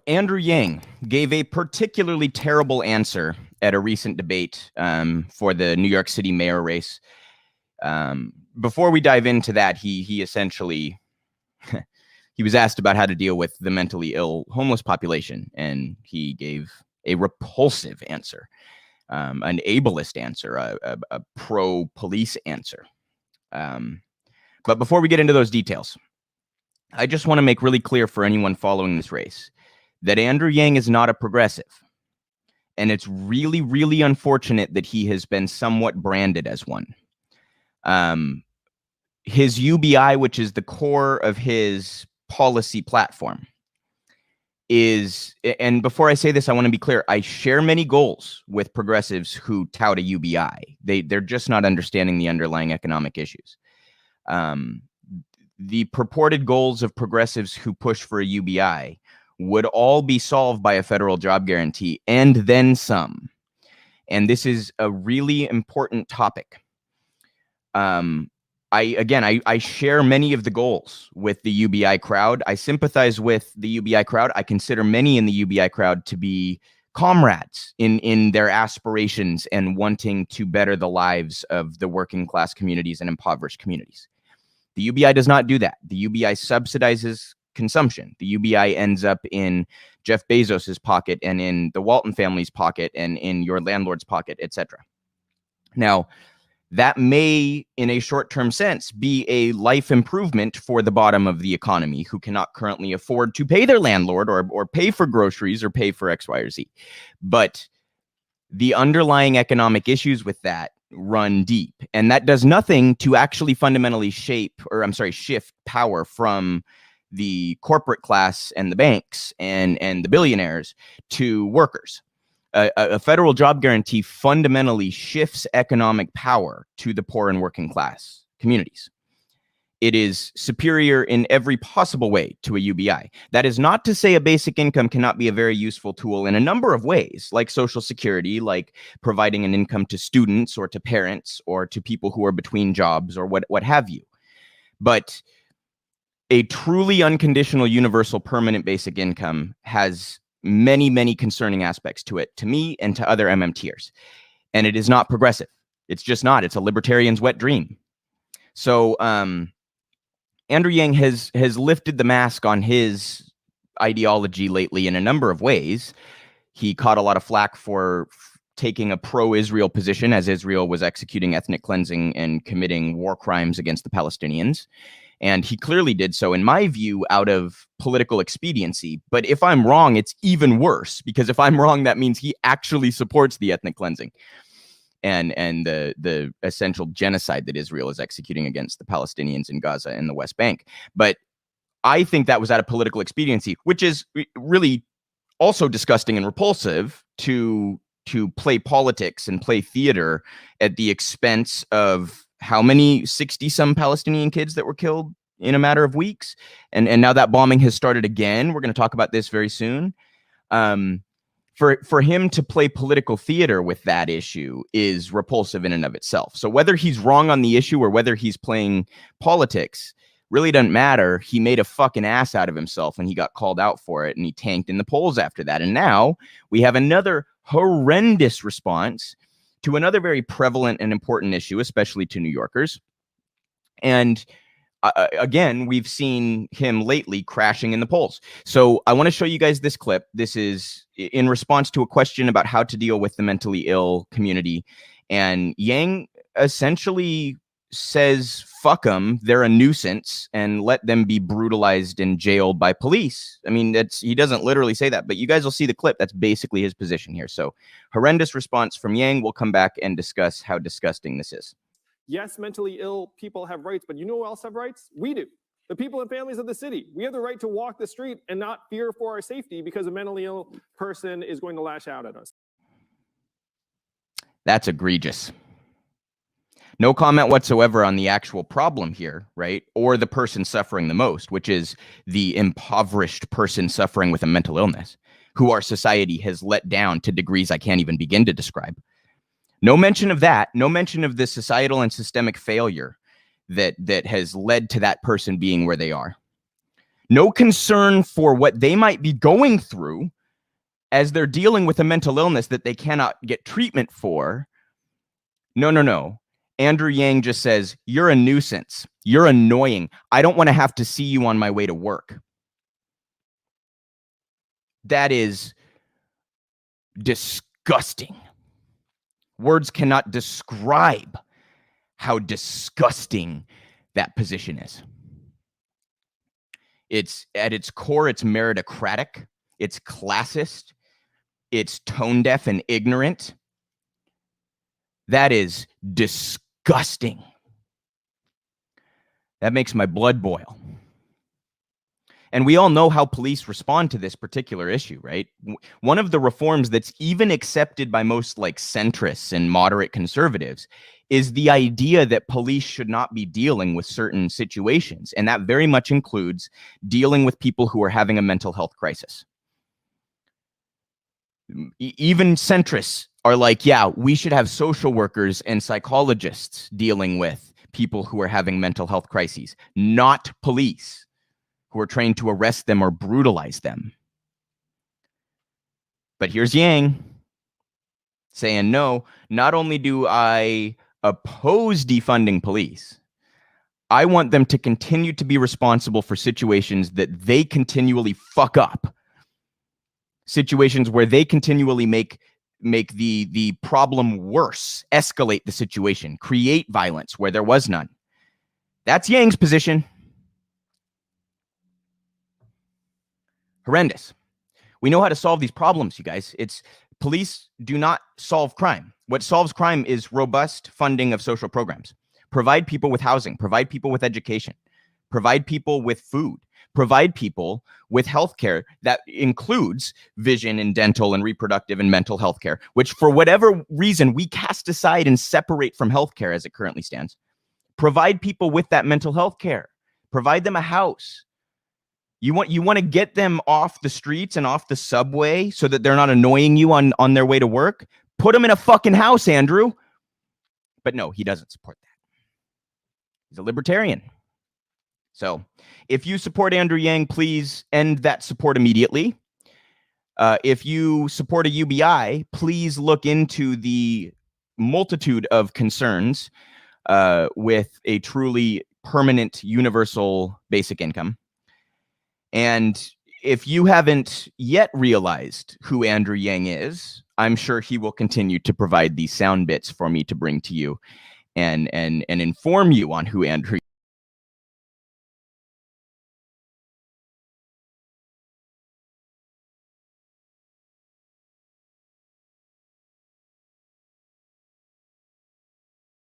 Andrew Yang gave a particularly terrible answer at a recent debate for the New York City mayor race. Before we dive into that, he essentially he was asked about how to deal with the mentally ill homeless population, and he gave a repulsive answer, an ableist answer, a pro-police answer. But before we get into those details, I just want to make really clear for anyone following this race that Andrew Yang is not a progressive. And it's really, really unfortunate that he has been somewhat branded as one. His UBI, which is the core of his policy platform, is, and before I say this, I want to be clear, I share many goals with progressives who tout a UBI. They're just not understanding the underlying economic issues. The purported goals of progressives who push for a UBI would all be solved by a federal job guarantee and then some. And this is a really important topic. I share many of the goals with the UBI crowd. I sympathize with the UBI crowd. I consider many in the UBI crowd to be comrades in their aspirations and wanting to better the lives of the working class communities and impoverished communities. The UBI does not do that. The UBI subsidizes consumption. The UBI ends up in Jeff Bezos's pocket and in the Walton family's pocket and in your landlord's pocket, etc. Now, that may, in a short-term sense, be a life improvement for the bottom of the economy who cannot currently afford to pay their landlord or pay for groceries or pay for X, Y, or Z. But the underlying economic issues with that run deep, and that does nothing to actually fundamentally shift power from the corporate class and the banks and the billionaires to workers. A federal job guarantee fundamentally shifts economic power to the poor and working class communities. It is superior in every possible way to a UBI. That is not to say a basic income cannot be a very useful tool in a number of ways, like Social Security, like providing an income to students or to parents or to people who are between jobs or what have you. But a truly unconditional universal permanent basic income has many, many concerning aspects to it, to me and to other MMTers. And it is not progressive. It's just not. It's a libertarian's wet dream. So Andrew Yang has lifted the mask on his ideology lately in a number of ways. He caught a lot of flack for taking a pro-Israel position as Israel was executing ethnic cleansing and committing war crimes against the Palestinians. And he clearly did so, in my view, out of political expediency. But if I'm wrong, it's even worse, because if I'm wrong, that means he actually supports the ethnic cleansing and the essential genocide that Israel is executing against the Palestinians in Gaza and the West Bank. But I think that was out of political expediency, which is really also disgusting and repulsive to play politics and play theater at the expense of how many 60-some Palestinian kids that were killed in a matter of weeks. And now that bombing has started again. We're going to talk about this very soon. For him to play political theater with that issue is repulsive in and of itself. So whether he's wrong on the issue or whether he's playing politics really doesn't matter. He made a fucking ass out of himself and he got called out for it and he tanked in the polls after that. And now we have another horrendous response to another very prevalent and important issue, especially to New Yorkers. And again, we've seen him lately crashing in the polls. So I want to show you guys this clip. This is in response to a question about how to deal with the mentally ill community. And Yang essentially says, fuck them, they're a nuisance, and let them be brutalized and jailed by police. I mean, he doesn't literally say that, but you guys will see the clip. That's basically his position here. So horrendous response from Yang. We'll come back and discuss how disgusting this is. Yes, mentally ill people have rights, but you know who else have rights? We do. The people and families of the city. We have the right to walk the street and not fear for our safety because a mentally ill person is going to lash out at us. That's egregious. No comment whatsoever on the actual problem here, right? Or the person suffering the most, which is the impoverished person suffering with a mental illness, who our society has let down to degrees I can't even begin to describe. No mention of that. No mention of the societal and systemic failure that has led to that person being where they are. no concern for what they might be going through as they're dealing with a mental illness that they cannot get treatment for. No. Andrew Yang just says, you're a nuisance. You're annoying. I don't want to have to see you on my way to work. That is disgusting. Words cannot describe how disgusting that position is. It's at its core, it's meritocratic, it's classist, it's tone deaf and ignorant. That is disgusting. That makes my blood boil. And we all know how police respond to this particular issue, right? One of the reforms that's even accepted by most like centrists and moderate conservatives is the idea that police should not be dealing with certain situations. And that very much includes dealing with people who are having a mental health crisis. Even centrists are like, yeah, we should have social workers and psychologists dealing with people who are having mental health crises, not police who are trained to arrest them or brutalize them. But here's Yang saying, no, not only do I oppose defunding police, I want them to continue to be responsible for situations that they continually fuck up. Situations where they continually make the problem worse, escalate the situation, create violence where there was none. That's Yang's position. Horrendous. We know how to solve these problems, you guys. It's police do not solve crime. What solves crime is robust funding of social programs. Provide people with housing, provide people with education, provide people with food, provide people with healthcare that includes vision and dental and reproductive and mental healthcare, which for whatever reason we cast aside and separate from healthcare as it currently stands. Provide people with that mental health care. Provide them a house. You want to get them off the streets and off the subway so that they're not annoying you on their way to work? Put them in a fucking house, Andrew. But no, he doesn't support that. He's a libertarian. So if you support Andrew Yang, please end that support immediately. If you support a UBI, please look into the multitude of concerns with a truly permanent universal basic income. And if you haven't yet realized who Andrew Yang is, I'm sure he will continue to provide these sound bits for me to bring to you and inform you on who Andrew